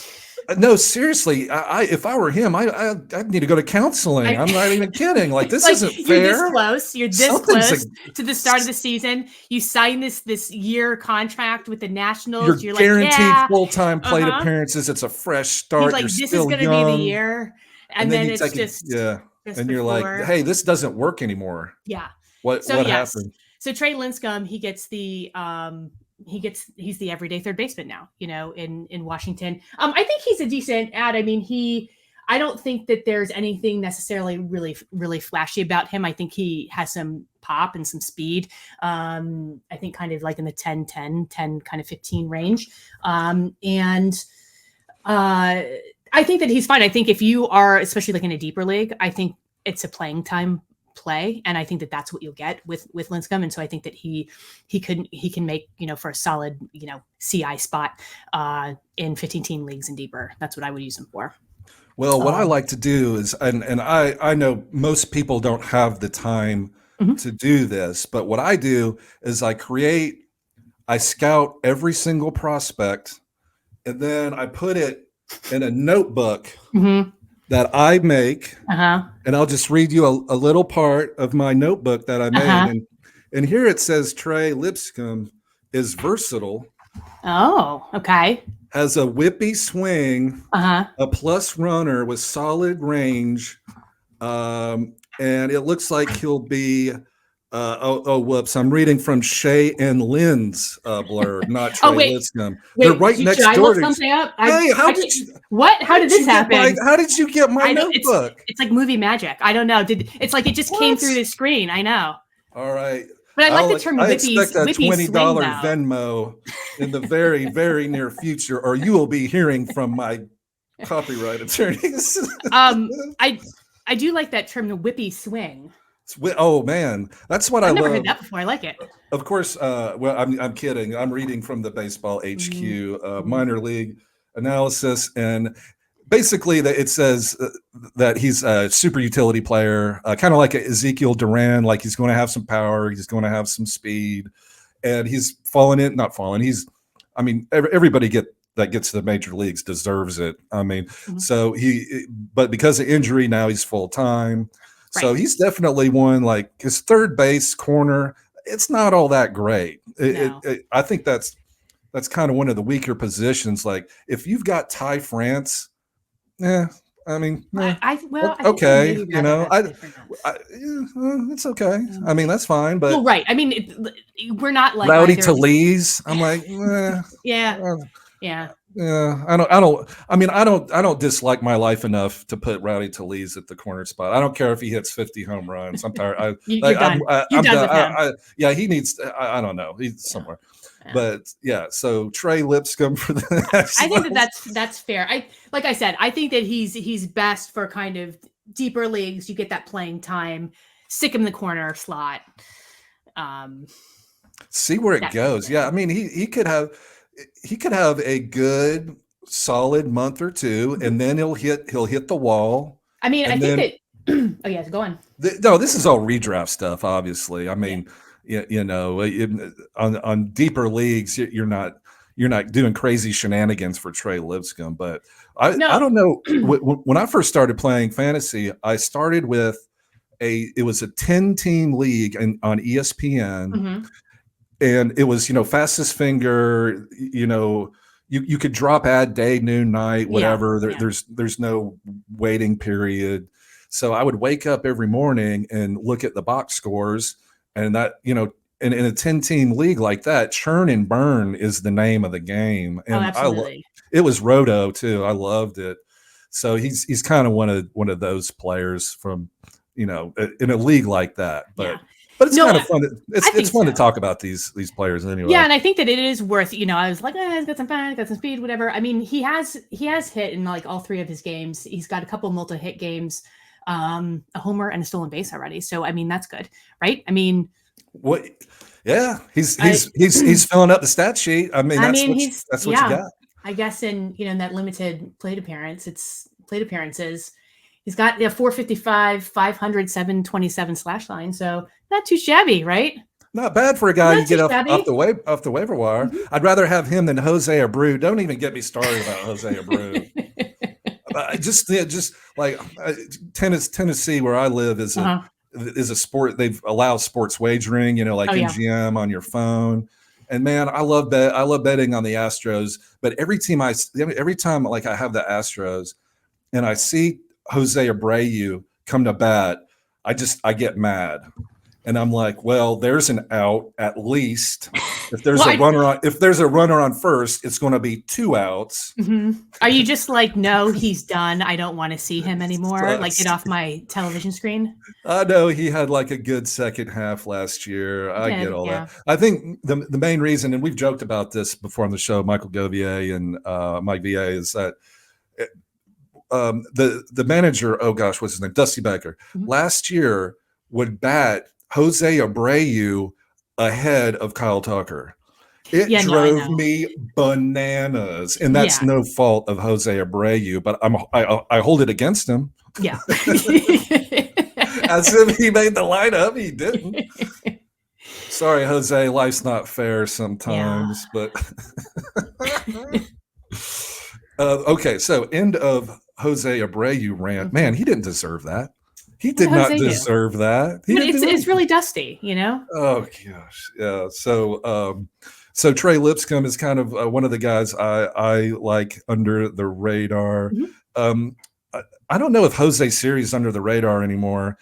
No, seriously. If I were him, I'd need to go to counseling. I'm not even kidding. Like this like isn't you're this fair. close. You're this Something's close to the start of the season. You sign this year contract with the Nationals. You're You're like, guaranteed yeah, full-time plate appearances. It's a fresh he's start. like, You're this is still going to be the young. year, And and then then you it's take it, just yeah. And you're like, before. hey, this doesn't work anymore. Yeah. So What yes. happened? So Trey Lincecum, he gets the he's the everyday third baseman now, in Washington. I think he's a decent ad. I mean, I don't think that there's anything necessarily really, really flashy about him. I think he has some pop and some speed. I think kind of like in the 10 kind of 15 range. And I think that he's fine. I think if you are, especially like in a deeper league, I think it's a playing time play, and I think that that's what you'll get with Lincecum. And so I think that he can make for a solid CI spot in 15-team leagues and deeper. That's what I would use him for. Well, what I like to do is, and I know most people don't have the time to do this, but what I do is I scout every single prospect, and then I put it in a notebook that I make, and I'll just read you a little part of my notebook that I made. And here it says Trey Lipscomb is versatile. Oh, okay. Has a whippy swing, a plus runner with solid range, and it looks like he'll be. Whoops! I'm reading from Shay and Lynn's blurb, not Trey Lipscomb. They're right next door to something up? Hey, how did you? What? How did this happen? How did you get my notebook? It's like movie magic. I don't know. It's like it just came through the screen. I know. All right. But I like the term I whippy. expect a $20 swing, Venmo in the very, very near future, or you will be hearing from my copyright attorneys. I do like that term, the whippy swing. Oh man, that's what I love. I've never heard that before. I like it. Of course. Well, I'm kidding. I'm reading from the Baseball HQ minor league analysis, and basically it says that he's a super utility player, kind of like Ezekiel Duran. Like he's going to have some power, he's going to have some speed, and he's I mean, everybody that gets to the major leagues deserves it. I mean, so but because of injury now he's full time. Right. So he's definitely one, like his third base corner. It's not all that great. I think that's kind of one of the weaker positions. Like if you've got Ty France, I mean, okay, it's okay. I mean, that's fine, but right. I mean, we're not like Rowdy Talese. I'm like, yeah. I don't dislike my life enough to put Rowdy Talese at the corner spot. I don't care if he hits 50 home runs. I'm tired. You're done. You're done with him. He needs. I don't know. He's somewhere. Yeah. But yeah, so Trey Lipscomb for the next. I think that's fair. Like I said, I think that he's best for kind of deeper leagues. You get that playing time. Stick him in the corner slot. See where it That's goes. Yeah, I mean, he could have a good solid month or two, Mhm. and then he'll hit the wall, I mean, I and think then that. Oh yeah, go on. no, this is all redraft stuff. Obviously, I Yeah. mean, on deeper leagues, you're not doing crazy shenanigans for Trey Lipscomb. But I No. don't know. When I first started playing fantasy, I started with it was a 10-team league on ESPN, hmm and it was fastest finger, you could drop ad day, noon, night, Yeah. whatever. Yeah. There's no waiting period. So I would wake up every morning and look at the box scores, and that in a 10-team league like that, churn and burn is the name of the game. Oh, And absolutely. it was roto too. I loved it. So he's kind of one of those players from in a league like that. Yeah. But it's No, kind of fun. I It's think fun to so. talk about these players Yeah, anyway. and I think that it is worth. I was like, he's got some fun, got some speed, whatever. I mean, he has hit in like all three of his games. He's got a couple multi-hit games, a homer and a stolen base already. So I mean, that's good, right? I mean, What? Yeah, I, he's filling up the stat sheet. I mean, I mean, that's what you got. I guess in that limited plate appearances, he's got 455, 500, 727 slash line. So not too shabby, right? Not bad for a guy you Not too get off shabby. the waiver wire. Mhm. I'd rather have him than Jose Abreu. Don't even get me started about Jose Abreu. Just like Tennessee, where I live, uh-huh. is a sport. They've allowed sports wagering, like Oh yeah. MGM on your phone. And man, I love betting on the Astros. But every time like I have the Astros and I see Jose Abreu come to bat, I get mad. And I'm like, well, there's an out at least. If there's Well, a runner on first, it's going to be 2 outs. Are you just like, no, he's done. I don't want to see him anymore. Like, get Sucks. off my television screen. I know he had like a good second half last year. He I get did, all that. yeah. I think the main reason, and we've joked about this before on the show, Michael Govier and Mike VA, is that the manager, oh gosh, what's his name? Dusty Baker, last year would bat Jose Abreu ahead of Kyle Tucker. It Yeah, no, I drove know. me bananas, and that's Yeah, no fault of Jose Abreu, but I hold it against him. yeah. As if he made the lineup, he didn't. Sorry, Jose. Life's not fair Yeah. sometimes, but okay. So, end of Jose Abreu rant. Man, he didn't deserve that. He What did did not Jose do? deserve that. He But didn't it's do it's anything. really dusty, you know? Oh gosh, yeah. So Trey Lipscomb is kind of one of the guys I like under the radar. Mhm. Um, I don't know if Jose Siri is under the radar anymore.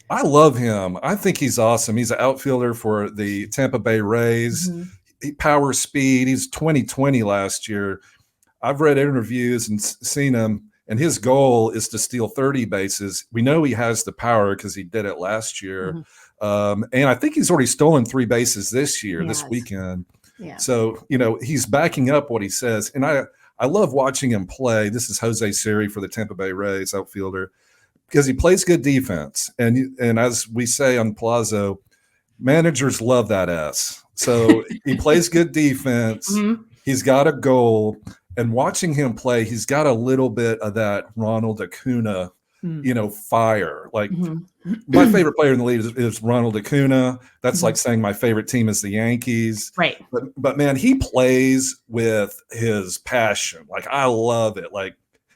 I love him. I think he's awesome. He's an outfielder for the Tampa Bay Rays. Mhm. Power, speed. He's 2020 last year. I've read interviews and seen him, and his goal is to steal 30 bases. We know he has the power because he did it last year. Mhm. And I think he's already stolen 3 bases this year, He this has. weekend. Yeah. So, he's backing up what he says. And I love watching him play. This is Jose Siri for the Tampa Bay Rays, outfielder, because he plays good defense. And as we say on Pallazzo, managers love that S. So he plays good defense. Mhm. He's got a goal. And watching him play, he's got a little bit of that Ronald Acuna, Mm. fire. Like Mhm. my favorite player in the league is Ronald Acuna. That's Mhm. like saying my favorite team is the Yankees. Right. But man, he plays with his passion. Like I love it. Like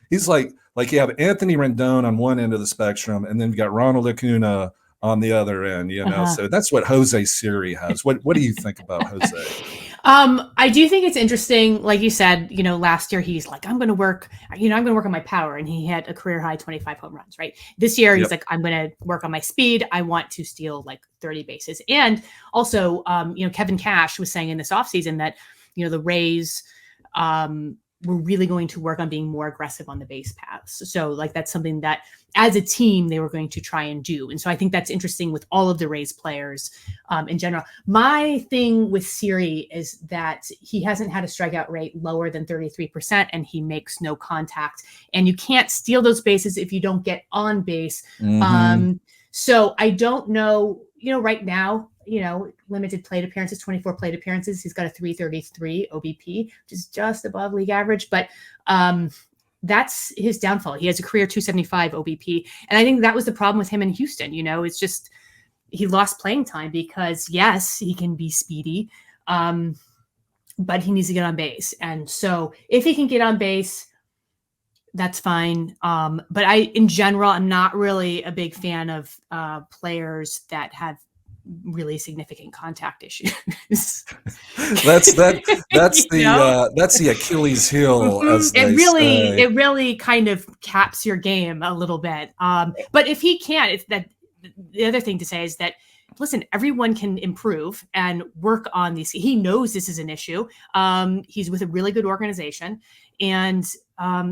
he's like you have Anthony Rendon on one end of the spectrum, and then you got Ronald Acuna on the other end. Uh-huh. So that's what Jose Siri has. What do you think about Jose? I do think it's interesting. Like you said, last year he's like, I'm going to work on my power. And he had a career high 25 home runs, right? This year, he's Yep. like, I'm going to work on my speed. I want to steal like 30 bases. And also, Kevin Cash was saying in this offseason that, the Rays, were really going to work on being more aggressive on the base paths. So like, that's something that as a team, they were going to try and do. And so I think that's interesting with all of the Rays players in general. My thing with Siri is that he hasn't had a strikeout rate lower than 33%, and he makes no contact. And you can't steal those bases if you don't get on base. Mm-hmm. So I don't know right now, limited plate appearances, 24 plate appearances. He's got a 333 OBP, which is just above league average. But that's his downfall. He has a career 275 OBP. And I think that was the problem with him in Houston. It's just he lost playing time because, yes, he can be speedy, but he needs to get on base. And so if he can get on base, that's fine. But in general, I'm not really a big fan of players that have really significant contact issues. That's the Achilles heel. As it really kind of caps your game a little bit. But if he can't, it's that the other thing to say is that, listen, everyone can improve and work on these. He knows this is an issue. He's with a really good organization. And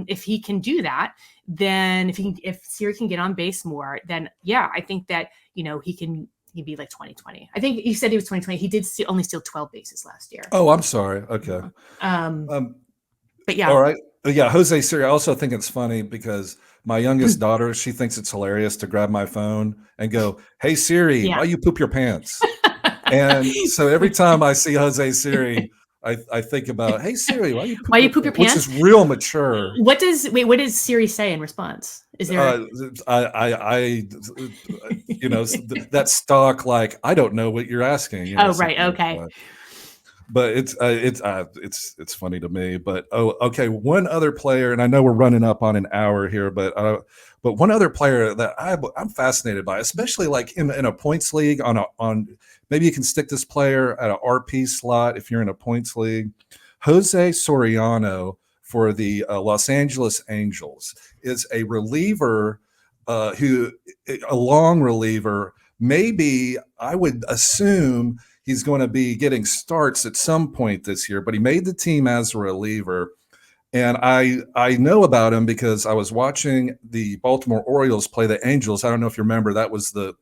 if he can do that, then if Siri can get on base more, then yeah, I think that, he'd be like 2020. I think he said he was 2020. He did only steal 12 bases last year. Oh, I'm sorry. Okay. But yeah. All right. Yeah. Jose Siri. I also think it's funny because my youngest daughter, she thinks it's hilarious to grab my phone and go, "Hey Siri, why you poop your pants?" And so every time I see Jose Siri, I think about, "Hey Siri, why you poop your pants?" Which is real mature. What does Siri say in response? Is there that stock, like, I don't know what you're asking. Oh, right. Okay. But it's funny to me. But okay, one other player, and I know we're running up on an hour here, but one other player that I'm fascinated by, especially like in a points league on maybe you can stick this player at an RP slot if you're in a points league. Jose Soriano for the Los Angeles Angels is a reliever a long reliever. Maybe I would assume he's going to be getting starts at some point this year, but he made the team as a reliever. And I know about him because I was watching the Baltimore Orioles play the Angels. I don't know if you remember, that was the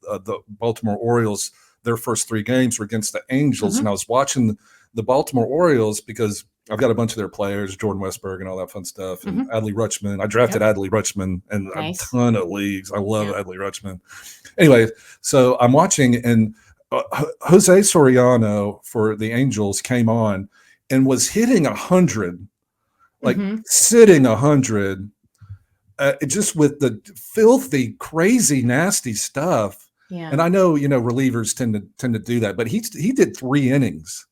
Baltimore Orioles, their first 3 games were against the Angels. And I was watching the Baltimore Orioles because I've got a bunch of their players, Jordan Westberg and all that fun stuff, and Adley Rutschman. I drafted Adley Rutschman in a ton of leagues. I love Adley Rutschman. Anyway, so I'm watching, and Jose Soriano for the Angels came on and was hitting 100, like sitting 100, just with the filthy, crazy, nasty stuff. Yeah. And I know, relievers tend to do that, but he did 3 innings.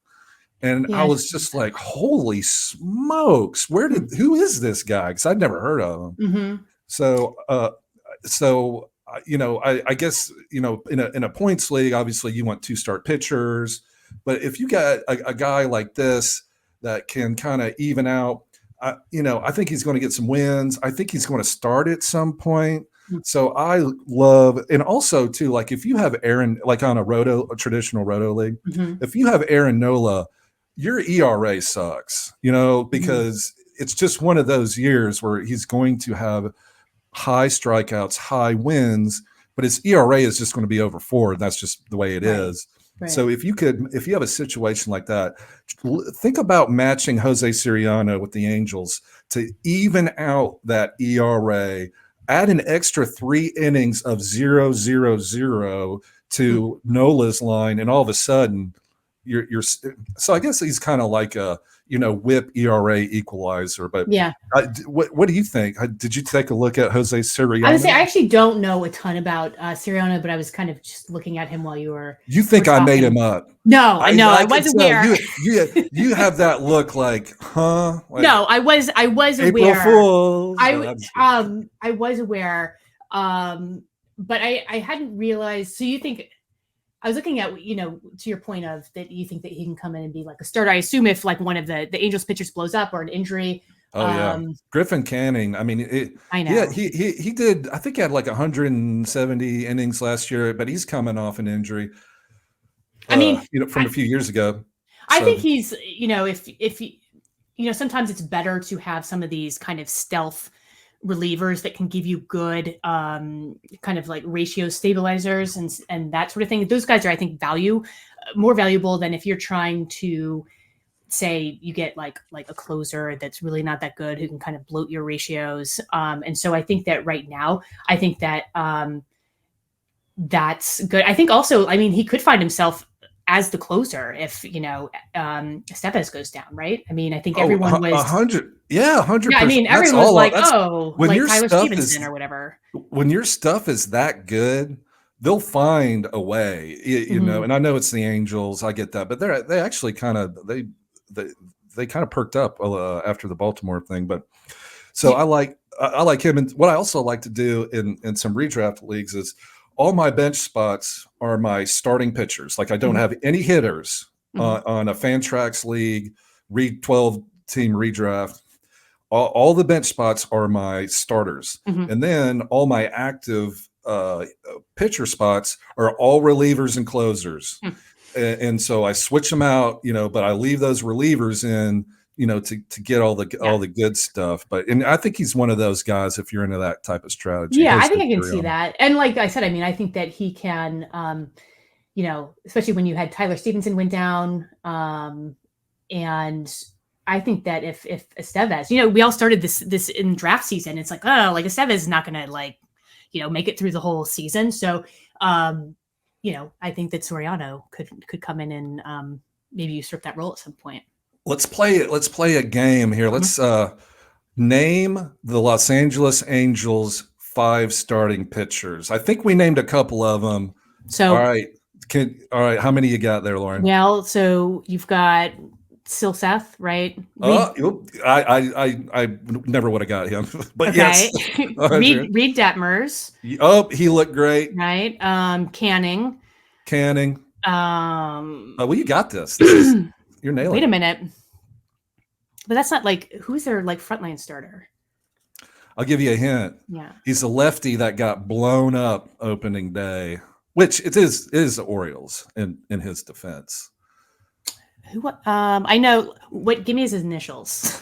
And I was just like, holy smokes, who is this guy? Because I'd never heard of him. So, I guess, in a points league, obviously you want 2-start pitchers. But if you got a guy like this that can kind of even out, I think he's going to get some wins. I think he's going to start at some point. So I love, and also too, like if you have Aaron, like on a traditional roto league, if you have Aaron Nola, your ERA sucks, because it's just one of those years where he's going to have high strikeouts, high wins, but his ERA is just going to be over 4. And that's just the way it is. Right. So if you have a situation like that, think about matching Jose Soriano with the Angels to even out that ERA, add an extra 3 innings of 0-0-0 to Nola's line, and all of a sudden you're so I guess he's kind of like a whip ERA equalizer. But yeah, what do you think? Did you take a look at Jose Soriano? I would say I actually don't know a ton about Soriano, but I was kind of just looking at him while you were. You think I made him up? No, I know I was aware. You have that look like, huh? Like, no, I was April aware. Fools. I was aware, but I hadn't realized. So you think? I was looking at, to your point of that you think that he can come in and be like a starter. I assume if like one of the Angels pitchers blows up or an injury. Oh yeah, Griffin Canning. I mean, I know. Yeah, he did. I think he had like 170 innings last year, but he's coming off an injury. I mean, from a few years ago. I think he's, if sometimes it's better to have some of these kind of stealth relievers that can give you good kind of like ratio stabilizers and that sort of thing. Those guys are, I think, more valuable than if you're trying to say you get like a closer that's really not that good who can kind of bloat your ratios. And so I think that right now, I think that that's good. I think also, I mean, he could find himself as the closer if Estevez goes down, right? I mean, I think everyone was 100, yeah, yeah. I 100%. mean, That's everyone was all. like, That's oh, when like your Tyler stuff Stevenson is or whatever. when your stuff is that good, they'll find a way. Mhm. And I know it's the Angels, I get that, but they actually kind of they kind of perked up after the Baltimore thing. But so I like him. And what I also like to do in some redraft leagues is all my bench spots are my starting pitchers. Like I don't Mhm. have any hitters Mhm. on a Fantrax league, 12 team redraft. All the bench spots are my starters. Mhm. And then all my active pitcher spots are all relievers and closers. Hmm. And so I switch them out, but I leave those relievers in, to get all Yeah. the good stuff. And I think he's one of those guys if you're into that type of strategy. Yeah, Hey, I think so I can carry see on. that. And like I said, I mean, I think that he can, especially when you had Tyler Stevenson went down, and I think that if Estevez, we all started this in draft season. It's like, oh, like Estevez is not going to make it through the whole season. So, I think that Soriano could come in and maybe usurp that role at some point. Let's play a game here. Mhm. Let's name the Los Angeles Angels 5 starting pitchers. I think we named a couple of them. All So, right. All right. How many you got there, Lauren? well, so you've got Seth, right? I never would have got him, but yes. Okay. Reed Detmers, Oh, he looked great. right? Canning. Canning. Well, you got this. You're nailing Wait a it. minute. But that's not like who's their like frontline starter? I'll give you a hint. Yeah. He's a lefty that got blown up opening day, which it is the Orioles in his defense. Who? I know. What? Give me his initials.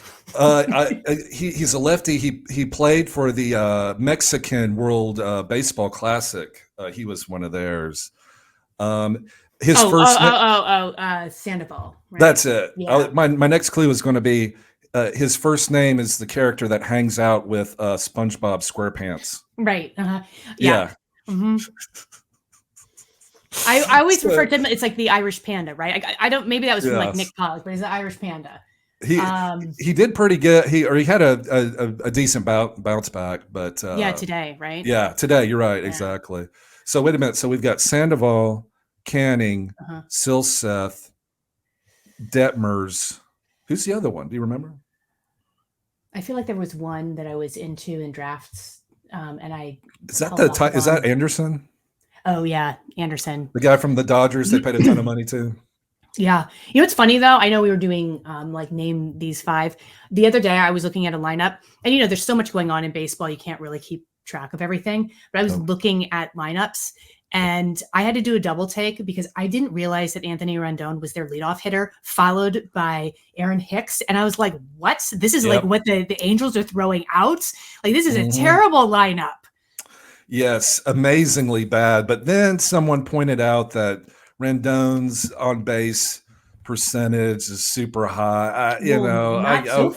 He's a lefty. He played for the Mexican World Baseball Classic. He was one of theirs. His first. Sandoval. Right? That's it. Yeah. My next clue is going to be his first name is the character that hangs out with SpongeBob SquarePants. Right. Yeah. Mm-hmm. I always refer to him. It's like the Irish Panda, right? I don't. Maybe that was from like Nick Pollock, but he's the Irish Panda. He did pretty good. He had a decent bounce back, but today, right? Yeah, today. You're right, exactly. So wait a minute. So we've got Sandoval, Canning, Silseth, Detmers. Who's the other one? Do you remember? I feel like there was one that I was into in drafts, and I is that Anderson? Oh yeah, Anderson, the guy from the Dodgers. They paid a ton of money to. Yeah, it's funny though. I know we were doing like name these 5. The other day, I was looking at a lineup, and there's so much going on in baseball, you can't really keep track of everything. But I was looking at lineups. And I had to do a double take because I didn't realize that Anthony Rendon was their leadoff hitter, followed by Aaron Hicks. And I was like, what? This is like what the Angels are throwing out? Like, this is a terrible lineup. Yes, amazingly bad. But then someone pointed out that Rendon's on base percentage is super high. Okay. It hasn't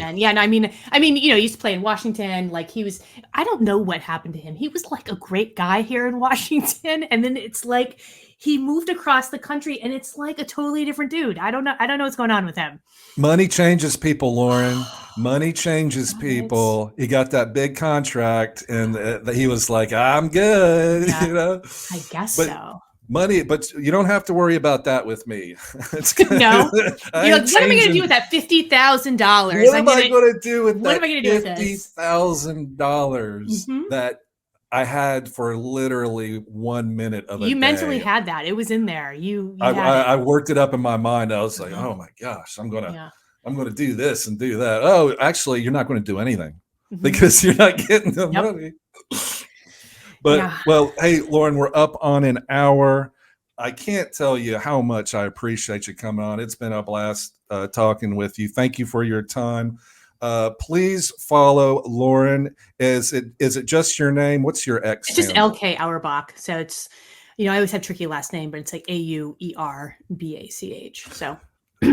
been. Yeah, no, I mean, he used to play in Washington. Like I don't know what happened to him. He was like a great guy here in Washington, and then it's like he moved across the country, and it's like a totally different dude. I don't know what's going on with him. Money changes people, Lauren. Money changes people. He got that big contract, and he was like, "I'm good," I guess so. Money, but you don't have to worry about that with me. No, what am I going to do with that $50,000? What am I going to do with that $50,000 that I had for literally 1 minute of a day? You mentally had that; it was in there. I worked it up in my mind. I was like, "Oh my gosh, I'm gonna do this and do that." Oh, actually, you're not going to do anything because you're not getting the money. But well, hey, Lauren, we're up on an hour. I can't tell you how much I appreciate you coming on. It's been a blast talking with you. Thank you for your time. Please follow Lauren. Is it just your name? What's your X? It's just LK Auerbach. So it's I always have tricky last name, but it's like AUERBACH. So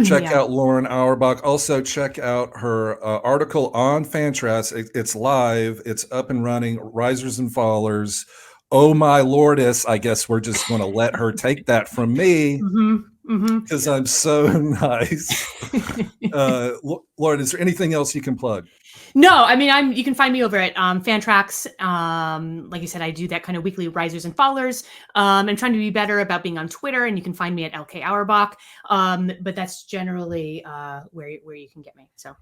check out Lauren Auerbach. Also check out her article on Fantrax. It's live. It's up and running. Risers and fallers. oh my lordess, I guess we're just going to let her take that from me because I'm so nice. Lauren, is there anything else you can plug? No, I mean, you can find me over at Fantrax. Like you said, I do that kind of weekly risers and fallers. I'm trying to be better about being on Twitter, and you can find me at LK Auerbach. But that's generally where you can get me. So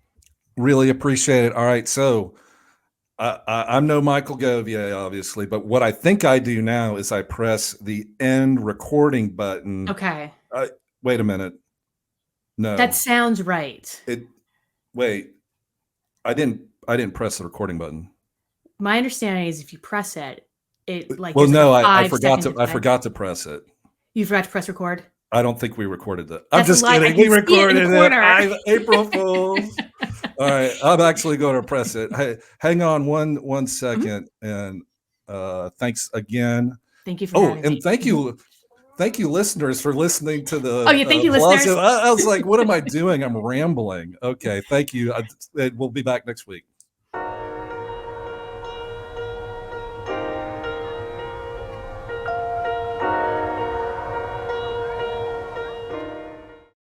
really appreciate it. All right, so I'm no Michael Govier, obviously, but what I think I do now is I press the end recording button. Okay. Wait a minute. No, that sounds right. Wait. I didn't press the recording button. My understanding is if you press it, like. Well, no, like I forgot to press it. You forgot to press record. I don't think we recorded that. That's I'm just kidding. We recorded it. April Fools. All right, I'm actually going to press it. Hey, hang on one second, and thanks again. Thank you for having me. Thank you, listeners, for listening to the. Thank you, listeners. I was like, what am I doing? I'm rambling. Okay, thank you. We'll be back next week.